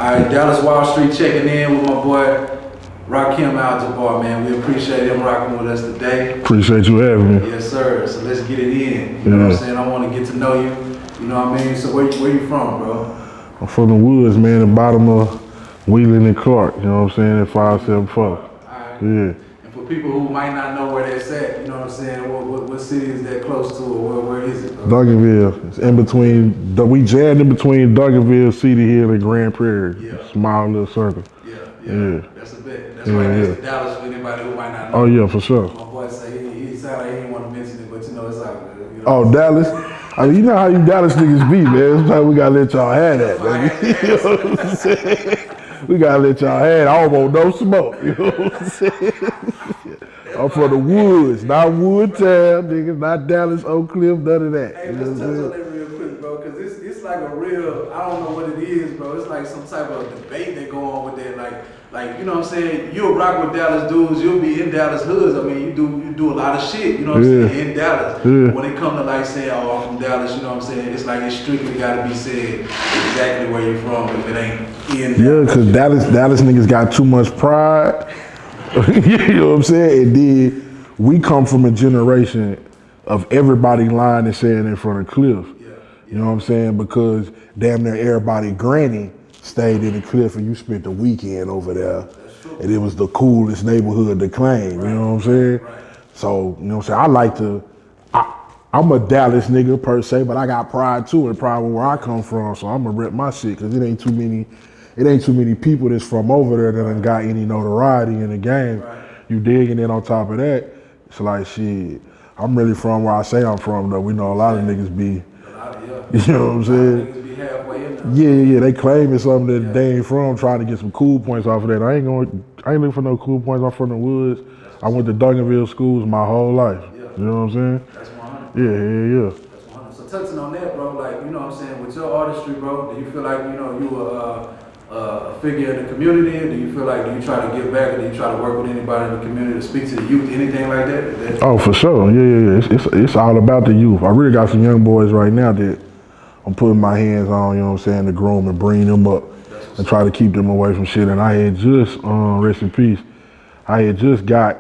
Alright, Dallas Wall Street checking in with my boy Rakim Al-Jabbaar, man. We appreciate him rocking with us today. Appreciate you having me. Yes, sir. So let's get it in. You know what I'm saying? I want to get to know you. You know what I mean? So where you from, bro? I'm from the woods, man, the bottom of Wheeling and Clark. You know what I'm saying? At 574. Alright. Yeah. And for people who might not know where that's at, you know what I'm saying? What city is that close to, or where is it, bro? Duncanville. It's in between. We jammed in between Duncanville, Cedar Hill, and Grand Prairie. Yeah. Small little circle. Yeah. That's a bit. That's right next to Dallas for anybody who might not know. Oh yeah, for sure. My boy say he sound like he didn't want to mention it, but you know it's all good. You know? Oh, Dallas. I mean, you know how you Dallas niggas be, man. Sometimes we gotta let y'all have that, man. You know what I'm saying? We gotta let y'all have it. I don't want no smoke. You know what I'm saying? I'm from the woods, not Woodtown, niggas, not Dallas, Oak Cliff, none of that. Hey, let's touch on that real quick, bro, because it's like a real, I don't know what it is, bro. It's like some type of debate that go on with that, like you know what I'm saying? You'll rock with Dallas dudes, you'll be in Dallas hoods. I mean, you do a lot of shit, you know what I'm saying, in Dallas. Yeah. When it come to like saying, oh, I'm from Dallas, you know what I'm saying? It's like it's strictly gotta be said exactly where you're from if it ain't in Dallas. Yeah, because Dallas niggas got too much pride. You know what I'm saying? And then we come from a generation of everybody lying and saying in front of Cliff. You know what I'm saying? Because damn near everybody granny stayed in the Cliff and you spent the weekend over there. And it was the coolest neighborhood to claim, you know what I'm saying? So, you know what I'm saying? I'm a Dallas nigga per se, but I got pride too, and pride where I come from. So I'm gonna rep my shit, cause it ain't too many people that's from over there that done got any notoriety in the game. You dig? And then on top of that, it's like shit. I'm really from where I say I'm from though. We know a lot of niggas be, you know what I'm saying? Yeah, they claiming something that they ain't from, trying to get some cool points off of that. I ain't looking for no cool points. I'm from the woods. I went to Duncanville schools my whole life. You know what I'm saying? That's 100. Yeah. That's 100. So touching on that, bro, like, you know what I'm saying, with your artistry, bro, do you feel like, you know, you a figure in the community? Do you feel like, do you try to give back, or do you try to work with anybody in the community to speak to the youth, anything like that? Oh, for sure. Yeah. It's all about the youth. I really got some young boys right now that I'm putting my hands on, you know what I'm saying, to groom and bring them up and try to keep them away from shit. And I had just, rest in peace, I had just got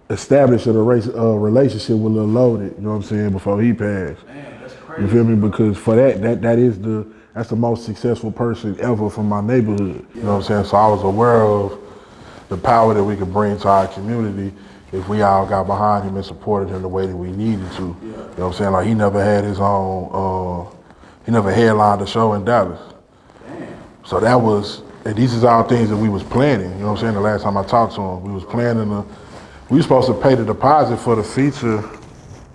established a relationship with Lil Loaded, you know what I'm saying, before he passed. Man, that's crazy. You feel me? Because for that's the most successful person ever from my neighborhood. You know what I'm saying? So I was aware of the power that we could bring to our community if we all got behind him and supported him the way that we needed to. You know what I'm saying? Like he never had his own, he never headlined a show in Dallas. Damn. So that was, and these is all things that we was planning. You know what I'm saying? The last time I talked to him, we was planning we were supposed to pay the deposit for the feature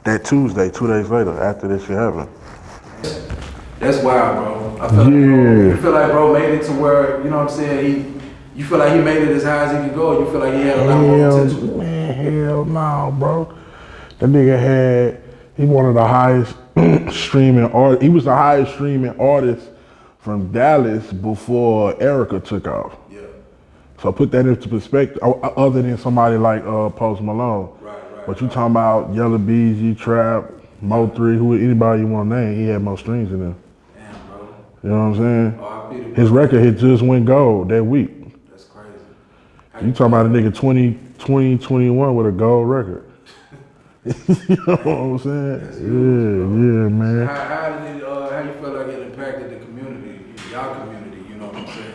that Tuesday, 2 days later, after this shit happened. That's wild, bro. I feel like, bro, you feel like bro made it to where, you know what I'm saying, you feel like he made it as high as he could go, or you feel like he had a lot more potential? Man, hell no, bro. That nigga he one of the highest streaming artists. He was the highest streaming artist from Dallas before Erica took off. Yeah. So put that into perspective, other than somebody like Post Malone. Right. But you talking about Yella Beezy, Trap, Mo3, anybody you want to name, he had more streams than them. Damn, bro. You know what I'm saying? R.I.P. His record had just went gold that week. That's crazy. You talking about a nigga 2021 with a gold record. You know what I'm saying? Yeah, man. How you feel like it impacted the community, y'all community, you know what I'm saying?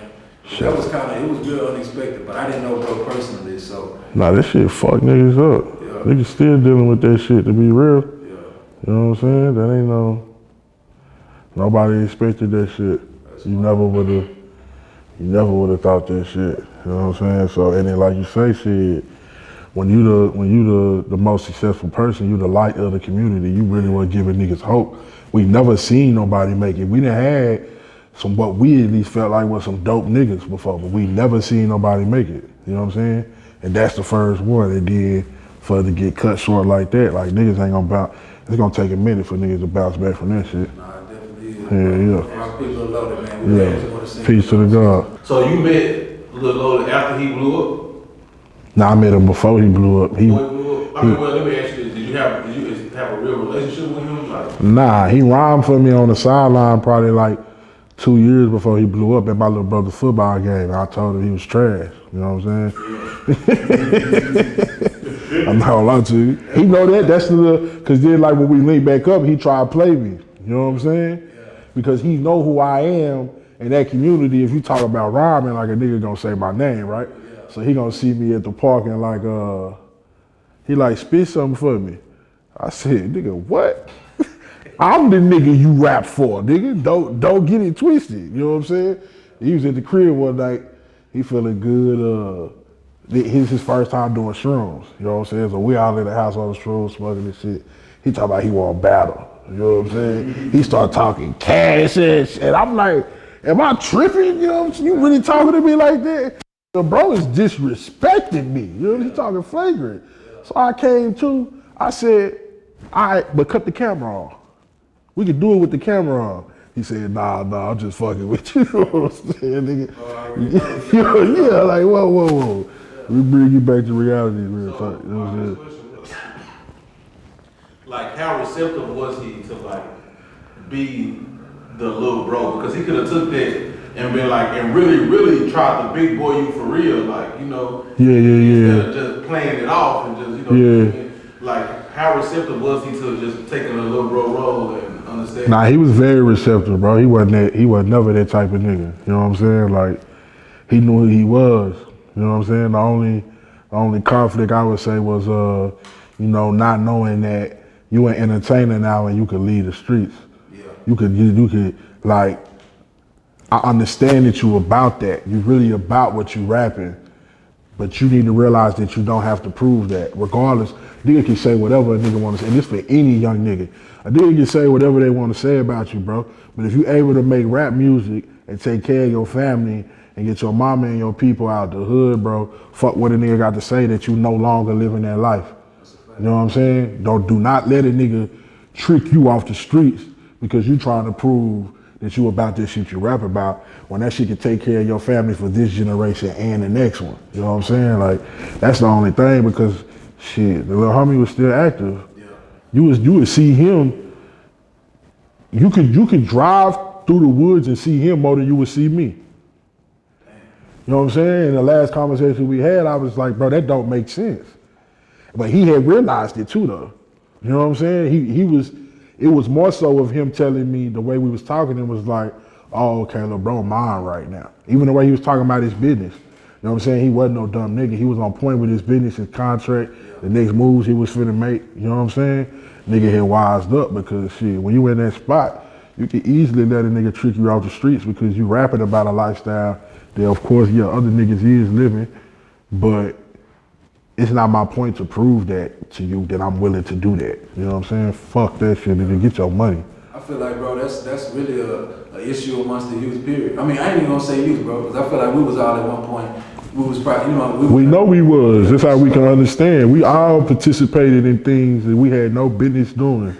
That was it was real unexpected, but I didn't know bro personally, so. Nah, that shit fuck niggas up. Yeah. Niggas still dealing with that shit, to be real. Yeah. You know what I'm saying? That ain't nobody expected that shit. You never would've thought that shit. You know what I'm saying? So, and then like you say, shit, when you the most successful person, you the light of the community, you really want to give niggas hope. We never seen nobody make it. We done had what we at least felt like was some dope niggas before, but we never seen nobody make it. You know what I'm saying? And that's the first one. And then for it to get cut short like that, like niggas ain't gonna bounce. It's gonna take a minute for niggas to bounce back from that shit. Nah, it definitely is. Yeah. People loaded, man. Peace to the God. So you met Lil Loaded after he blew up? Nah, I met him before he blew up. Before he blew up? Well, let me ask you this. Did you have a real relationship with him? Nah, he rhymed for me on the sideline probably like 2 years before he blew up at my little brother's football game. I told him he was trash. You know what I'm saying? I'm not gonna lie to you. He know that. That's cause then like when we link back up, he tried to play me. You know what I'm saying? Because he know who I am in that community. If you talk about rhyming, like a nigga gonna say my name, right? So he gonna see me at the park and like he like spit something for me. I said, nigga, what? I'm the nigga you rap for, nigga. Don't get it twisted. You know what I'm saying? He was at the crib one night. He feeling good. His first time doing shrooms. You know what I'm saying? So we all in the house on the shrooms, smoking this shit. He talking about he want battle. You know what I'm saying? He start talking cash and shit. I'm like, am I tripping? You know what I'm saying? You really talking to me like that? The bro is disrespecting me. You know, he talking flagrant. So I came to, I said, all right, but cut the camera on. We could do it with the camera on. He said, nah, I'm just fucking with you. You know what I'm saying, nigga? Yeah, like, whoa. We bring you back to reality real talk. You know what I'm saying? Like, how receptive was he to like be the little bro? Because he could have took that and been like, and really tried to big boy you for real, like, you know. Yeah. Instead of just playing it off and just, you know, like, how receptive was he to just taking a little bro role and understanding? Nah, he was very receptive, bro. He wasn't never that type of nigga. You know what I'm saying? Like, he knew who he was. You know what I'm saying? The only conflict I would say was, you know, not knowing that you an entertainer now and you could lead the streets. Yeah. You could like, I understand that you about that. You really about what you rapping, but you need to realize that you don't have to prove that. Regardless, nigga can say whatever a nigga want to say. And this for any young nigga. A nigga can say whatever they want to say about you, bro. But if you able to make rap music and take care of your family and get your mama and your people out the hood, bro, fuck what a nigga got to say that you no longer living that life. You know what I'm saying? Do not let a nigga trick you off the streets because you trying to prove that you about this shit you rap about when that shit can take care of your family for this generation and the next one. You know what I'm saying? Like, that's the only thing because shit, the little homie was still active. Yeah. You would see him, you could drive through the woods and see him more than you would see me. You know what I'm saying? In the last conversation we had, I was like, bro, that don't make sense. But he had realized it too though. You know what I'm saying? It was more so of him telling me the way we was talking, it was like, oh, okay, little bro, mine right now. Even the way he was talking about his business. You know what I'm saying? He wasn't no dumb nigga. He was on point with his business, his contract, the next moves he was finna make. You know what I'm saying? Nigga had wised up because shit, when you in that spot, you can easily let a nigga trick you off the streets because you rapping about a lifestyle that of course, yeah, other niggas is living, but it's not my point to prove that to you that I'm willing to do that. You know what I'm saying? Fuck that shit, nigga. Get your money. I feel like, bro, that's really a issue amongst the youth, period. I mean, I ain't even gonna say youth, bro, because I feel like we was all at one point. We was probably, you know, we know we was. That's how we can understand. We all participated in things that we had no business doing,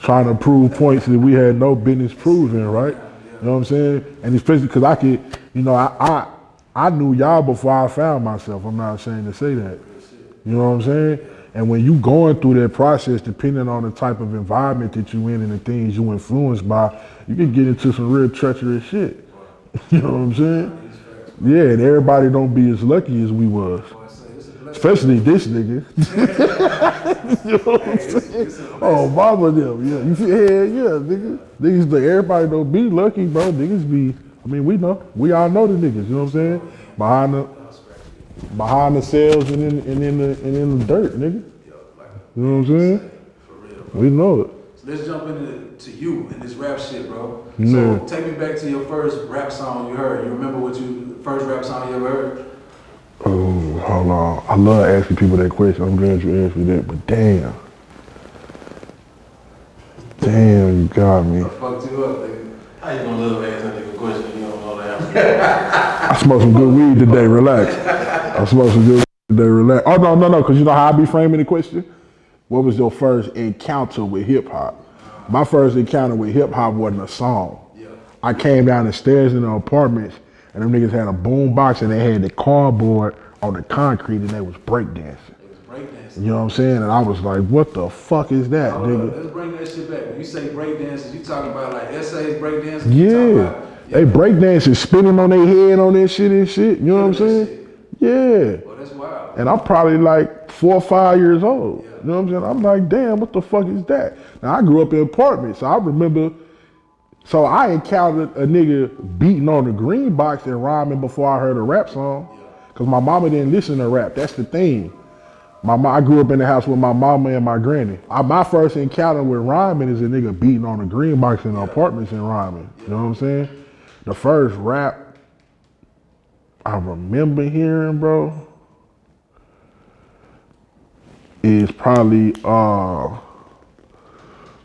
trying to prove points that we had no business proving, right? You know what I'm saying? And especially because I could, you know, I knew y'all before I found myself. I'm not ashamed to say that. You know what I'm saying? And when you going through that process, depending on the type of environment that you in and the things you influenced by, you can get into some real treacherous shit. You know what I'm saying? Yeah, and everybody don't be as lucky as we was. Especially this nigga. You know what I'm saying? Oh, mama them, yeah. You feel, yeah, nigga. Niggas, like, everybody don't be lucky, bro. Niggas be, I mean, we know. We all know the niggas, you know what I'm saying? Behind the cells and in the dirt, nigga. You know what I'm saying? We know it. So let's jump into you and this rap shit, bro. Yeah. So take me back to your first rap song you heard. You remember first rap song you ever heard? Oh, hold on. I love asking people that question. I'm glad you asked me that, but damn. Damn, you got me. I fucked you up, nigga. How you gonna love asking that nigga a question you don't know the answer? I smoked some good weed today, relax. I smoked some good weed today, relax. Oh, no, because you know how I be framing the question? What was your first encounter with hip hop? My first encounter with hip hop wasn't a song. Yeah. I came down the stairs in the apartments and them niggas had a boom box and they had the cardboard on the concrete and they was breakdancing. You know what I'm saying? And I was like, what the fuck is that, nigga? Let's bring that shit back. When you say breakdancing, you talking about like essays breakdancing? Yeah. They breakdancing, spinning on their head on that shit and shit. You know what I'm saying? Yeah. Well, that's wild. And I'm probably like 4 or 5 years old. Yeah. You know what I'm saying? I'm like, damn, what the fuck is that? Now I grew up in apartments, so I remember. So I encountered a nigga beating on the green box and rhyming before I heard a rap song. Cause my mama didn't listen to rap. That's the thing. I grew up in the house with my mama and my granny. My first encounter with rhyming is a nigga beating on the green box in the apartments and rhyming. You know what I'm saying? The first rap I remember hearing, bro, is probably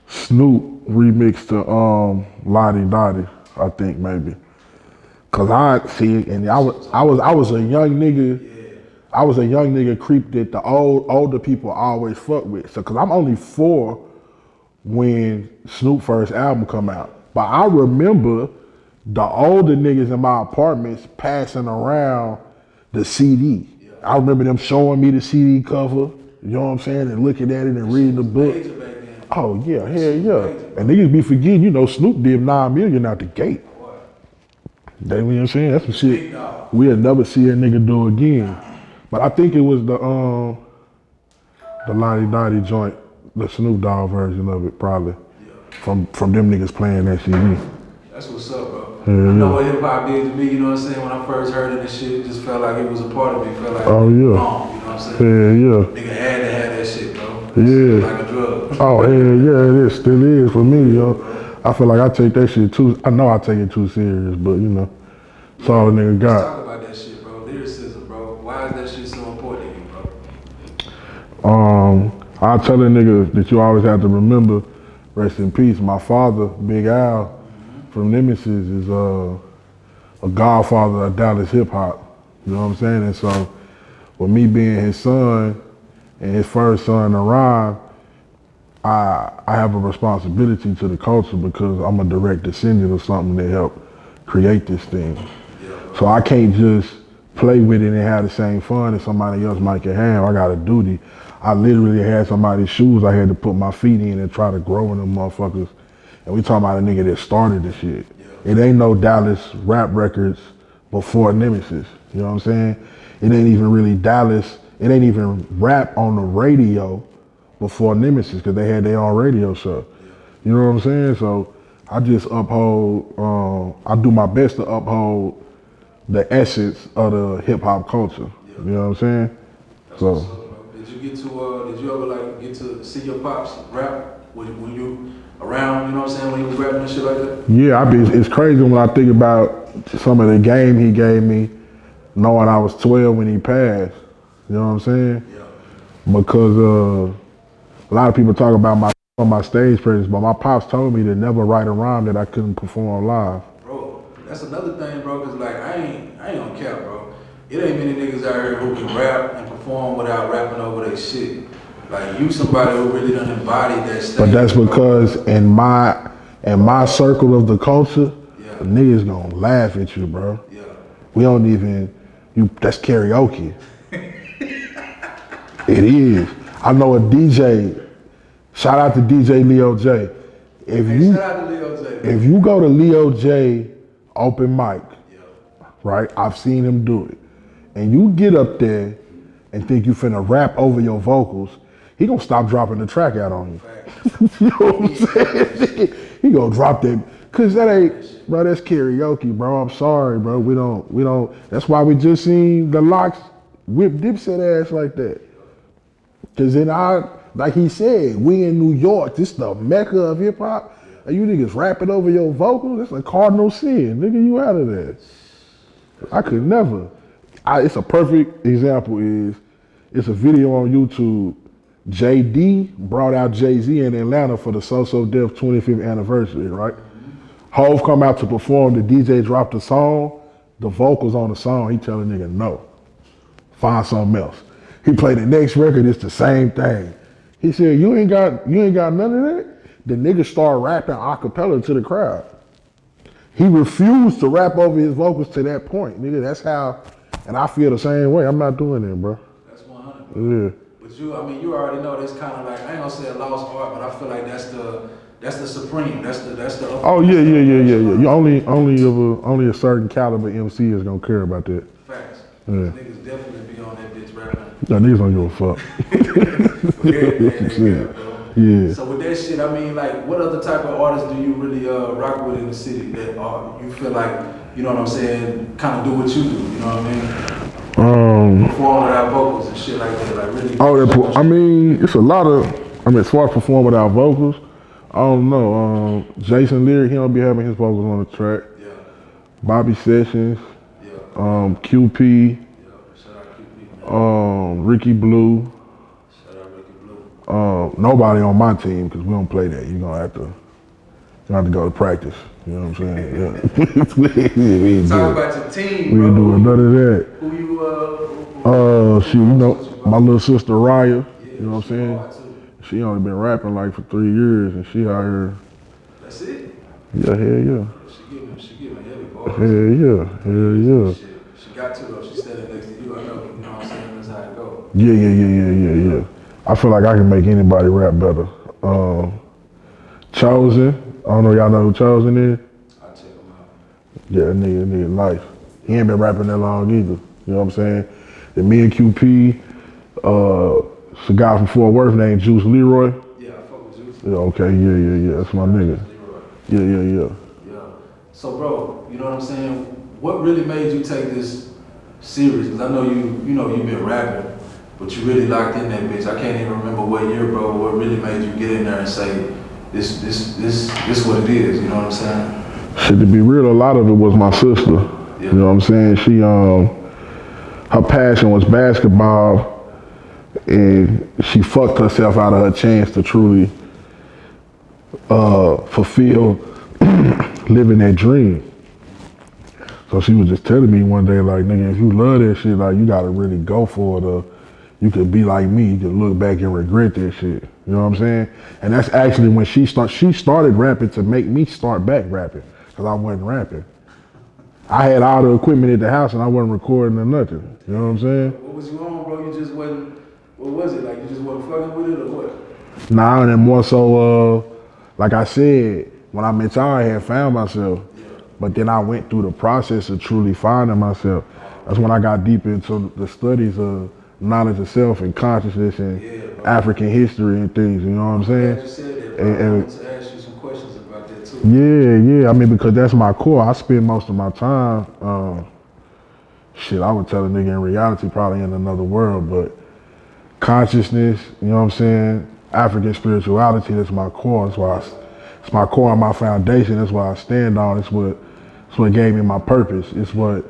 Snoop remixed to Lottie Dottie, I think maybe. Cause I was a young nigga. I was a young nigga creep that the older people always fuck with. So cause I'm only 4 when Snoop first album come out. But I remember the older niggas in my apartments passing around the CD. I remember them showing me the CD cover, you know what I'm saying, and looking at it and reading the book. Oh yeah, hell yeah. And niggas be forgetting, you know, Snoop did 9 million out the gate. That, you know what I'm saying? That's some shit we'll never see a nigga do again. But I think it was the Lottie Dottie joint, the Snoop Dogg version of it, probably. From them niggas playing that CD. That's what's up, bro. I know what hip hop did to me, you know what I'm saying? When I first heard of this shit, it just felt like it was a part of me. It felt like oh, yeah. wrong, you know what I'm saying? Yeah. Nigga had to have that shit, bro. Yeah. Like a drug. Oh, yeah, it is, still is for me, yo. I feel like I take that shit I know I take it too serious, but you know, it's all a nigga got. Let's talk about that shit, bro. Lyricism, bro. Why is that shit so important to you, bro? I'll tell a nigga that you always have to remember, rest in peace, my father, Big Al, from Nemesis, is a godfather of Dallas hip hop. You know what I'm saying? And so, with me being his son and his first son to rhyme, I have a responsibility to the culture because I'm a direct descendant of something that helped create this thing. So I can't just play with it and have the same fun that somebody else might can have. I got a duty. I literally had somebody's shoes I had to put my feet in and try to grow in them motherfuckers. And we talking about a nigga that started the shit. It ain't no Dallas rap records before Nemesis. You know what I'm saying? It ain't even really Dallas. It ain't even rap on the radio before Nemesis because they had their own radio show. You know what I'm saying? So I just uphold, I do my best to uphold the essence of the hip hop culture. You know what I'm saying? So. Did you ever like get to see your pops rap when you around, you know what I'm saying, when he was rapping and shit like that? Yeah, it's crazy when I think about some of the game he gave me, knowing I was 12 when he passed. You know what I'm saying? Yeah. Because a lot of people talk about my stage presence, but my pops told me to never write a rhyme that I couldn't perform live. Bro, that's another thing, bro, because like I ain't gonna cap, bro. It ain't many niggas out here who can rap and perform without rapping over their shit. Like you somebody who really done embodied that stage. But that's because in my circle of the culture, the niggas gonna laugh at you, bro. Yeah. We don't even, that's karaoke. It is. I know a DJ, shout out to DJ Leo J. If you go to Leo J open mic, right, I've seen him do it, and you get up there and think you finna rap over your vocals, he gonna stop dropping the track out on you. You know what I'm saying? He gonna drop that, cause that ain't, bro, that's karaoke, bro. I'm sorry, bro. We don't, that's why we just seen the Locks whip Dipset ass like that. Cause in like he said, we in New York, this the mecca of hip hop, and you niggas rapping over your vocals, that's a cardinal sin. Nigga, you out of there. I could never. It's a perfect example it's a video on YouTube. JD brought out Jay-Z in Atlanta for the So Def 25th anniversary, right? Hove come out to perform, the DJ dropped the song, the vocals on the song, he tell the nigga no, find something else. He played the next record, it's the same thing. He said, you ain't got none of that? The nigga started rapping a cappella to the crowd. He refused to rap over his vocals to that point, nigga. That's how, and I feel the same way. I'm not doing that, bro. That's 100. Bro. Yeah. But But you, I mean, you already know that's kind of like, I ain't gonna say a lost art, but I feel like that's the supreme. That's the. Oh yeah. You only a certain caliber MC is gonna care about that. Facts. Yeah. Niggas definitely be on that bitch rapping. No, niggas don't give a fuck. Yeah. So with that shit, I mean, like, what other type of artists do you really rock with in the city that you feel like, you know what I'm saying, kind of do what you do, you know what I mean? Perform without vocals and shit like that, like really. I mean, it's a lot of. I mean, as far as perform without vocals, I don't know. Jason Leary, he don't be having his vocals on the track. Yeah. Bobby Sessions. Yeah. QP. Yeah. Shout out QP, man. Ricky Blue. Shout out Ricky Blue. Nobody on my team because we don't play that. You're gonna have to go to practice. You know what I'm saying? Yeah. Talk about your team, we bro. ain't doing none of that. Who you She, you know, my little sister Raya. Yeah, You know what I'm saying? hard too. She only been rapping like for 3 years, and she out here. That's it. Yeah, hell yeah. She giving heavy bars. Hell yeah. She got to though. She standing next to you. I know. You know what I'm saying? That's how it go. Yeah. I feel like I can make anybody rap better. Chosen. I don't know y'all know who Chosen is. I'll check him out. Yeah, that nigga nice. He ain't been rapping that long either. You know what I'm saying? Then me and QP, it's a guy from Fort Worth named Juice Leroy. Yeah, I fuck with Juice. Yeah, okay, yeah. That's my nigga. Leroy. Yeah. Yeah. So, bro, you know what I'm saying? What really made you take this serious? Because I know you've been rapping, but you really locked in that bitch. I can't even remember what year, bro. What really made you get in there and say, this what it is? You know what I'm saying? Shit, to be real, a lot of it was my sister. Yeah. You know what I'm saying? She, her passion was basketball, and she fucked herself out of her chance to truly fulfill living that dream. So she was just telling me one day, like, nigga, if you love that shit, like, you gotta really go for it, or you could be like me, you could look back and regret that shit. You know what I'm saying? And that's actually when she started rapping to make me start back rapping, because I wasn't rapping. I had all the equipment at the house and I wasn't recording or nothing. You know what I'm saying? What was you on, bro? You just wasn't, what was it? Like, you just wasn't fucking with it or what? Nah, and more so, like I said, when I met y'all, I had found myself. Yeah. But then I went through the process of truly finding myself. That's when I got deep into the studies of knowledge of self and consciousness and African history and things, you know what I'm saying? You said that, bro. I wanted to ask you some questions about that too. Yeah. I mean, because that's my core. I spend most of my time, I would tell a nigga in reality probably in another world, but consciousness, you know what I'm saying? African spirituality, that's my core. It's my core and my foundation. That's what I stand on. It's what gave me my purpose. It's what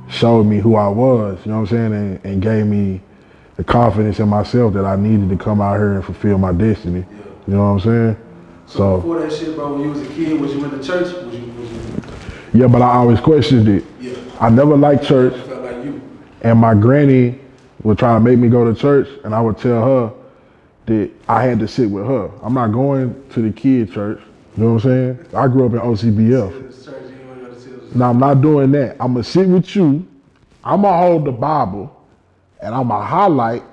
showed me who I was, you know what I'm saying? And gave me the confidence in myself that I needed to come out here and fulfill my destiny. Yeah. You know what I'm saying? So before that shit, bro, when you was a kid, was you in the church? Was you... Yeah, but I always questioned it. Yeah. I never liked church. I felt like you. And my granny would try to make me go to church, and I would tell her that I had to sit with her. I'm not going to the kid church. You know what I'm saying? I grew up in OCBF. No, I'm not doing that. I'm going to sit with you. I'm going to hold the Bible, and I'm going to highlight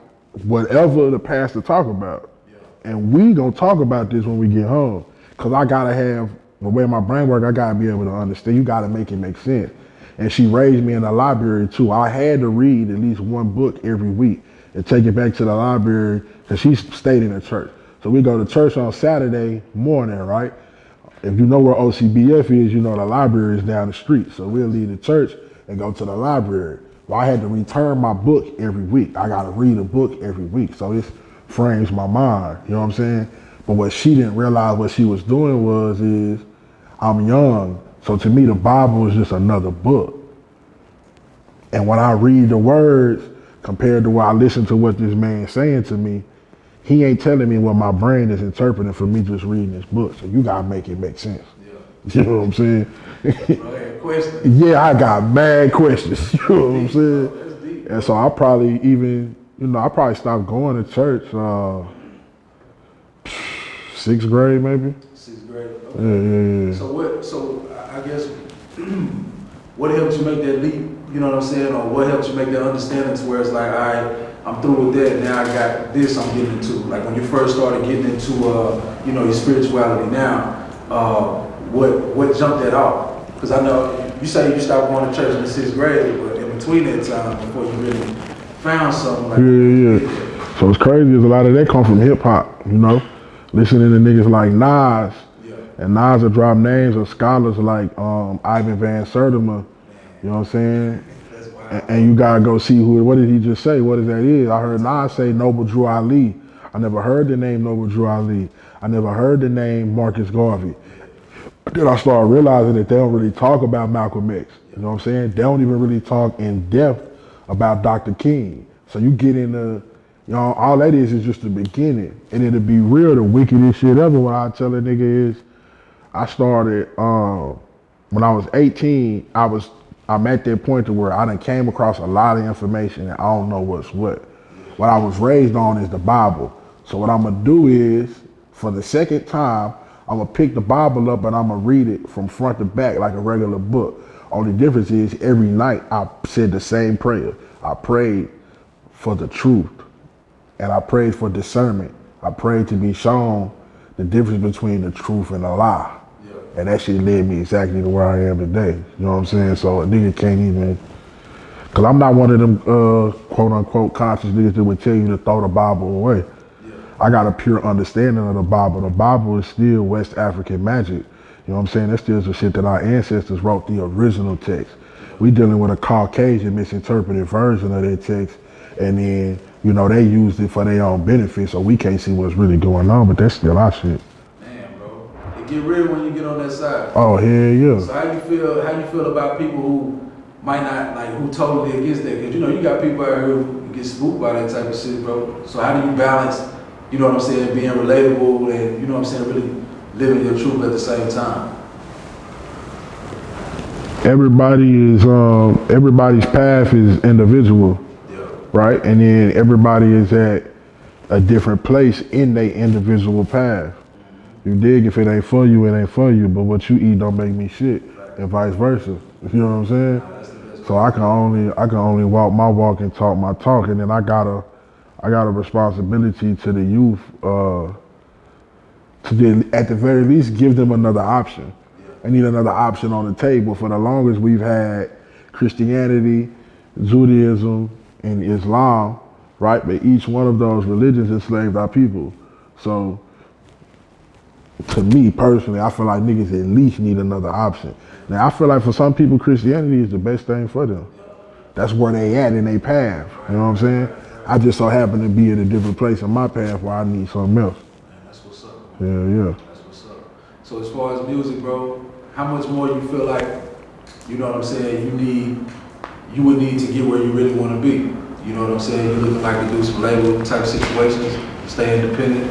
whatever the pastor talk about. Yeah. And we going to talk about this when we get home. Because I got to have, the way my brain works, I got to be able to understand. You got to make it make sense. And she raised me in the library, too. I had to read at least one book every week and take it back to the library, because she stayed in the church. So we go to church on Saturday morning, right? If you know where OCBF is, you know the library is down the street. So we'll leave the church and go to the library. Well, I had to return my book every week. I got to read a book every week. So this frames my mind, you know what I'm saying? But what she didn't realize what she was doing is I'm young. So to me, the Bible is just another book. And when I read the words compared to what I listen to what this man's saying to me, he ain't telling me what my brain is interpreting for me just reading this book. So you gotta make it make sense. Yeah. You know what I'm saying? Okay, questions. Yeah, I got mad questions. You know what I'm saying? That's deep. And so I probably even, I probably stopped going to church 6th grade maybe. 6th grade. Okay. Yeah. So I guess what helped you make that leap? You know what I'm saying? Or what helped you make that understanding to where it's like, all right, I'm through with that. Now I got this I'm getting into. Like when you first started getting into, you know, your spirituality now, what jumped that off? Because I know you say you stopped going to church in the 6th grade, but in between that time, before you really found something like Yeah. So it's crazy. Is a lot of that come from hip hop. You know, listening to niggas like Nas, and Nas will drop names of scholars like Ivan Van Sertima. You know what I'm saying? And you gotta go see who. What did he just say? What that is? I heard Nas say Noble Drew Ali. I never heard the name Noble Drew Ali. I never heard the name Marcus Garvey. Then I started realizing that they don't really talk about Malcolm X. You know what I'm saying? They don't even really talk in depth about Dr. King. So you get into, you know, all that is just the beginning. And it'll be real, the wickedest shit ever. What I tell a nigga is, I started when I was 18. I'm at that point to where I done came across a lot of information and I don't know what's what. What I was raised on is the Bible. So what I'm gonna do is, for the second time, I'm gonna pick the Bible up and I'm gonna read it from front to back like a regular book. Only difference is every night I said the same prayer. I prayed for the truth and I prayed for discernment. I prayed to be shown the difference between the truth and a lie. And that shit led me exactly to where I am today. You know what I'm saying? So a nigga can't even, cause I'm not one of them quote unquote conscious niggas that would tell you to throw the Bible away. I got a pure understanding of the Bible. The Bible is still West African magic. You know what I'm saying? That's still some shit that our ancestors wrote the original text. We dealing with a Caucasian misinterpreted version of that text, and then, you know, they used it for their own benefit, so we can't see what's really going on, but that's still our shit. Get real when you get on that side. Oh, hell yeah. So how you feel about people who might not, like, who totally against that? Because, you know, you got people out here who get spooked by that type of shit, bro. So how do you balance, you know what I'm saying, being relatable and, you know what I'm saying, really living your truth at the same time? Everybody's path is individual, right? And then everybody is at a different place in their individual path. You dig? If it ain't for you, it ain't for you. But what you eat don't make me shit, and vice versa. You know what I'm saying? So I can only walk my walk and talk my talk, and then I got a responsibility to the youth at the very least give them another option. I need another option on the table. For the longest, we've had Christianity, Judaism, and Islam, right? But each one of those religions enslaved our people. So, to me personally, I feel like niggas at least need another option. Now, I feel like for some people, Christianity is the best thing for them. That's where they at in their path. You know what I'm saying? I just so happen to be in a different place in my path where I need something else. Man, that's what's up. Yeah. That's what's up. So as far as music, bro, how much more you feel like, you know what I'm saying, you would need to get where you really want to be? You know what I'm saying? You looking like to do some label type situations, stay independent?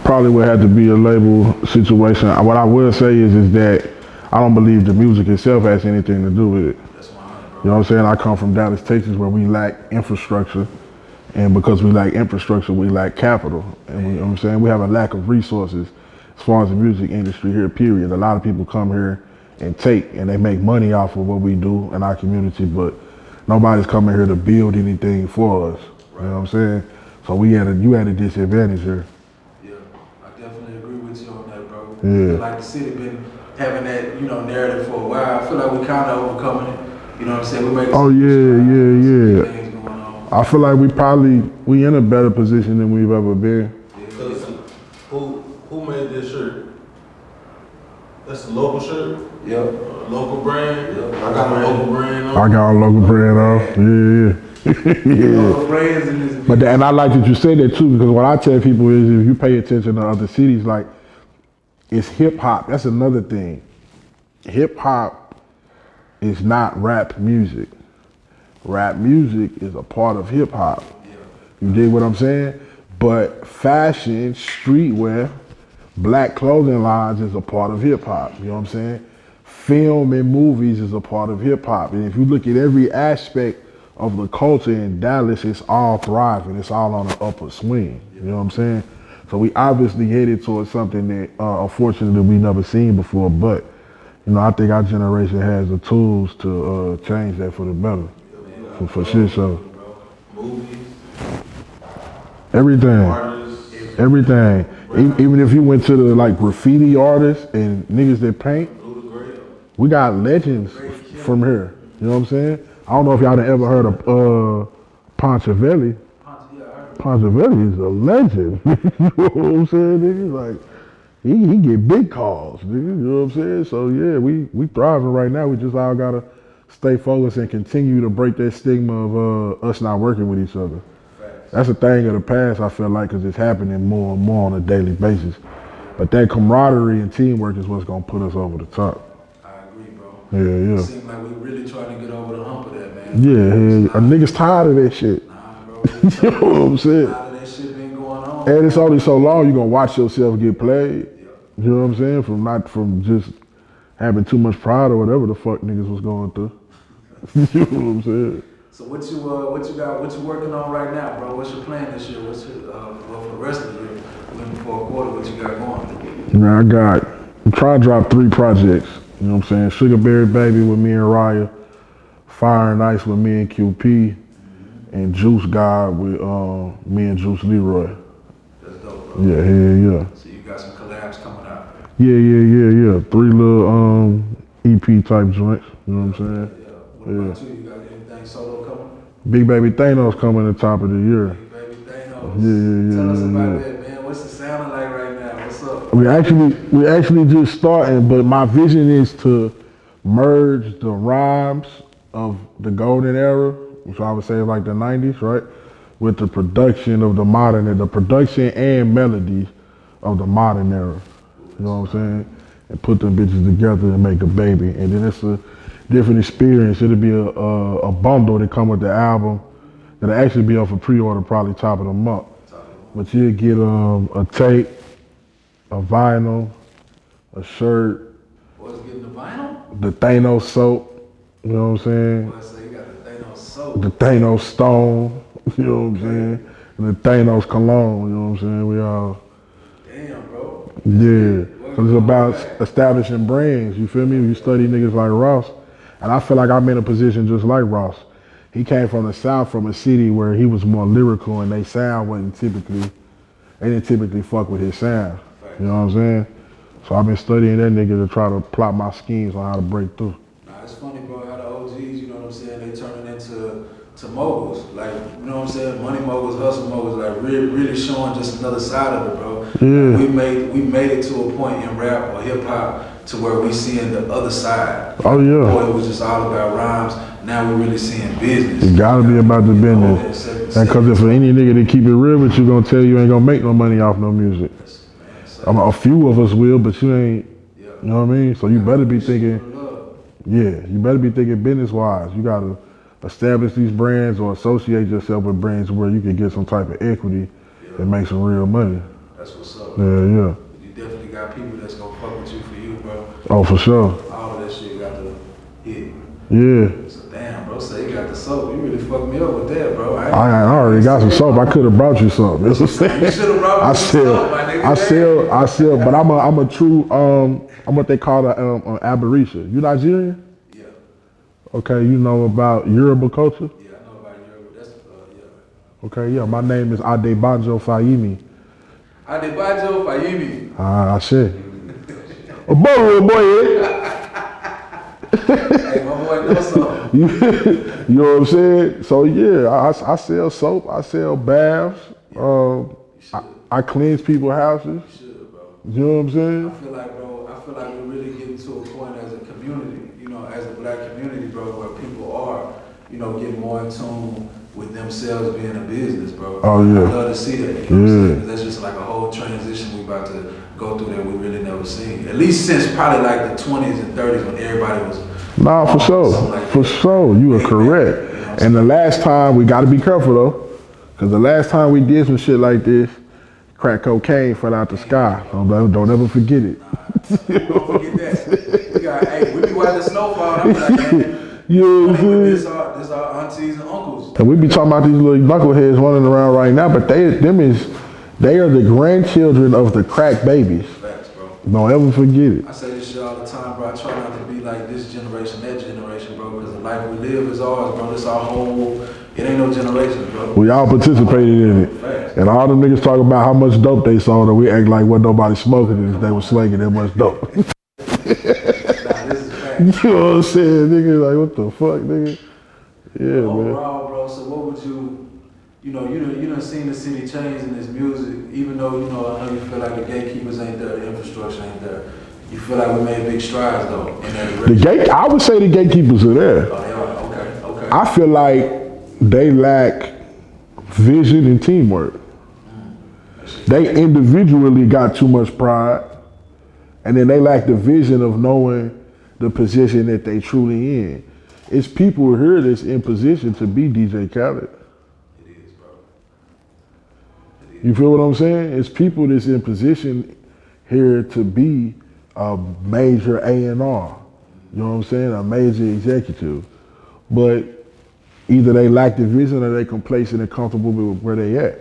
Probably would have to be a label situation. What I will say is that I don't believe the music itself has anything to do with it. That's why, bro. You know what I'm saying? I come from Dallas, Texas, where we lack infrastructure. And because we lack infrastructure, we lack capital. And you know what I'm saying? We have a lack of resources as far as the music industry here, period. A lot of people come here and they make money off of what we do in our community, but nobody's coming here to build anything for us. Right. You know what I'm saying? So you had a disadvantage here. Yeah, I definitely agree with you on that, bro. Yeah. Like the city been having that, you know, narrative for a while. I feel like we kind of overcoming it. You know what I'm saying? We making yeah. things going on. I feel like we in a better position than we've ever been. Because who made this shirt? That's a local shirt? Yep. Local brand? Yep. I got a local brand on. I got a local brand on. Local brands in this But and I like that you say that too, because what I tell people is if you pay attention to other cities, like it's hip hop. That's another thing. Hip hop is not rap music. Rap music is a part of hip hop. You dig what I'm saying? But fashion, streetwear, black clothing lines is a part of hip hop. You know what I'm saying? Film and movies is a part of hip hop. And if you look at every aspect of the culture in Dallas, it's all thriving. It's all on an upward swing. You know what I'm saying? So we obviously headed towards something that unfortunately we never seen before. But you know, I think our generation has the tools to change that for the better. For shit, so. Movies, Everything. artists. Everything. Even if you went to the like graffiti artists and niggas that paint, we got legends from here. You know what I'm saying? I don't know if y'all done ever heard of Ponchavelli. Ponchavelli is a legend. You know what I'm saying, nigga? Like he get big calls, nigga. You know what I'm saying? So yeah, we thriving right now. We just all gotta stay focused and continue to break that stigma of us not working with each other. That's a thing of the past, I feel like, because it's happening more and more on a daily basis. But that camaraderie and teamwork is what's going to put us over the top. I agree, bro. Yeah. It seems like we really trying to get over the hump of that, man. Yeah. A niggas tired of that shit. Nah, bro. You know what I'm saying? A lot of that shit been going on. And it's only so long you're going to watch yourself get played. You know what I'm saying? From just having too much pride or whatever the fuck niggas was going through. You know what I'm saying? So what you working on right now, bro? What's your plan this year? What's your well, for the rest of the year? Looking for a quarter, what you got going? Man, I'm trying to drop 3 projects. You know what I'm saying? Sugarberry Baby with me and Raya, Fire and Ice with me and QP, and Juice God with me and Juice Leroy. That's dope, bro. Yeah. So you got some collabs coming out. Yeah. 3 little EP type joints. You know what I'm saying? Yeah. What about you? You got anything solo coming? Big Baby Thanos coming at the top of the year. Big Baby Thanos. Yeah. Tell us about that, man. What's it sounding like right now? What's up? We actually just starting, but my vision is to merge the rhymes of the golden era, which I would say is like the 90s, right? With the production of the modern, and the production and melodies of the modern era. You know what I'm saying? And put them bitches together and make a baby. And then it's a different experience. It'll be a bundle that come with the album that'll actually be up for pre-order probably top of the month. But you'll get a tape, a vinyl, a shirt. What's getting the vinyl? The Thanos soap, you know what I'm saying? I say you got the Thanos soap. The Thanos stone, you know what I'm saying? And the Thanos cologne, you know what I'm saying? We all, Damn, bro. yeah. So it's about establishing brands, you feel me? You study niggas like Ross. And I feel like I'm in a position just like Ross. He came from the South, from a city where he was more lyrical and they didn't typically fuck with his sound. You know what I'm saying? So I've been studying that nigga to try to plot my schemes on how to break through. Nah, it's funny, bro, how the OGs, you know what I'm saying, they turning into moguls. Like, you know what I'm saying, money moguls, hustle moguls, like really showing just another side of it, bro. Yeah. We made it to a point in rap or hip hop to where we seeing the other side. Oh yeah. Before it was just all about rhymes. Now we really seeing business. It gotta be about the business. And cause if any nigga that keep it real with you gonna tell you ain't gonna make no money off no music. A few of us will, but you ain't, you know what I mean? So you better be thinking, you better be thinking business wise. You gotta establish these brands or associate yourself with brands where you can get some type of equity and make some real money. That's what's up. Yeah. You definitely got people that's gonna fuck with you for you, bro. Oh, for sure. All of that shit got to hit. Yeah. So damn, bro, say you got the soap. You really fucked me up with that, bro. I already got some soap. I could have brought you some. You should have brought me some soap, my nigga. I sell, but I'm a true, I'm what they call an aberration. You Nigerian? Yeah. Okay, you know about Yoruba culture? Yeah, I know about Yoruba. That's, yeah. Okay, yeah, my name is Adebanjo Fahimi. Adebanjo Fahimi. I say. A boy, Hey, my boy knows something. You know what I'm saying? So yeah, I sell soap, I sell baths, I cleanse people's houses. You should, bro. You know what I'm saying? I feel like we're really getting to a point as a community, you know, as a black community, bro, where people are, you know, getting more in tune with themselves being a business, bro. Oh yeah. I love to see that. You know what I'm saying? That's just like a whole transition we about to go through that we really never seen. At least since probably like the 20s and 30s when everybody was. Nah, for sure. You are correct. And the last time, we got to be careful though, because the last time we did some shit like this, crack cocaine fell out the sky. Don't ever forget it. Don't forget that. Hey, we be watching snowfall. I'm like, man, you know what I'm saying? This our aunties and uncles. And we be talking about these little knuckleheads running around right now, but they are the grandchildren of the crack babies. Facts, bro. Don't ever forget it. I say this shit all the time, bro. I try not to be like this generation, that generation, bro, because the life we live is ours, bro. It's our whole It ain't no generation, bro. We all participated in it. Facts. And all them niggas talk about how much dope they sold, and we act like what nobody smoking is they was slinging that much dope. Nah, this is facts. You know what I'm saying, nigga? Like, what the fuck, nigga? Yeah, man. Overall, bro, so what would you done seen the city change in this music, even though, I know you feel like the gatekeepers ain't there, the infrastructure ain't there. You feel like we made big strides, though, in that direction. I would say the gatekeepers are there. Oh, they are? Okay. I feel like they lack vision and teamwork. They individually got too much pride, and then they lack the vision of knowing the position that they truly in. It's people here that's in position to be DJ Khaled. It is, bro. You feel what I'm saying? It's people that's in position here to be a major A&R. You know what I'm saying? A major executive. But either they lack the vision or they complacent and comfortable with where they at.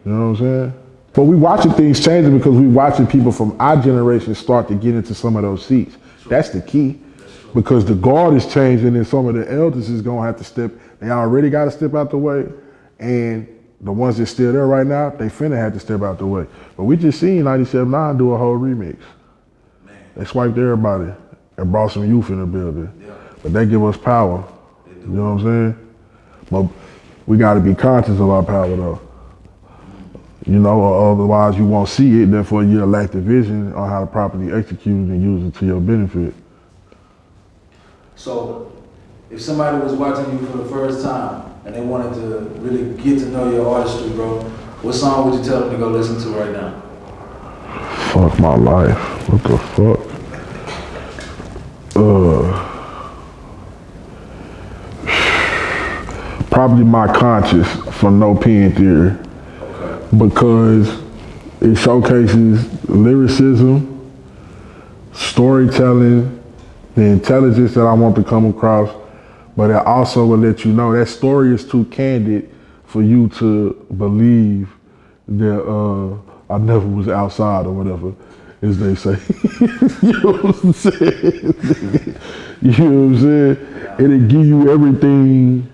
You know what I'm saying? But we watching things changing because we watching people from our generation start to get into some of those seats. That's the key. Because the guard is changing and some of the elders is gonna have to step, they already gotta step out the way. And the ones that's still there right now, they finna have to step out the way. But we just seen 97.9 do a whole remix. Man. They swiped everybody and brought some youth in the building. Yeah. But they give us power. You know what I'm saying? But we gotta be conscious of our power though. You know, or otherwise you won't see it, therefore you'll lack the vision on how to properly execute it and use it to your benefit. So, if somebody was watching you for the first time and they wanted to really get to know your artistry, bro, what song would you tell them to go listen to right now? Fuck my life. What the fuck? Probably My Conscience from No Pen Theory. Okay. Because it showcases lyricism, storytelling, the intelligence that I want to come across, but it also will let you know that story is too candid for you to believe that I never was outside or whatever, as they say. You know what I'm saying? You know what I'm saying? It'll give you everything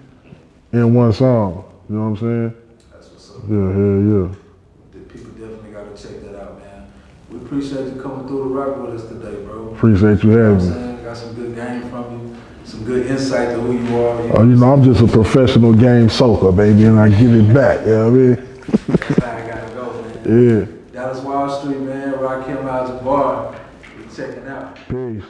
in one song. You know what I'm saying? That's what's up. Yeah, hell yeah. The people definitely gotta check that out, man. We appreciate you coming through the rock with us today, bro. Appreciate you You know what having I'm me. saying? Got some good game from you, some good insight to who you are. Oh, you know, I'm just a professional game soaker, baby, and I give it back, you know what I mean? That's how I gotta go, man. Yeah. Dallas Wall Street, man. Rakim Al-Jabbaar. We checking out. Peace.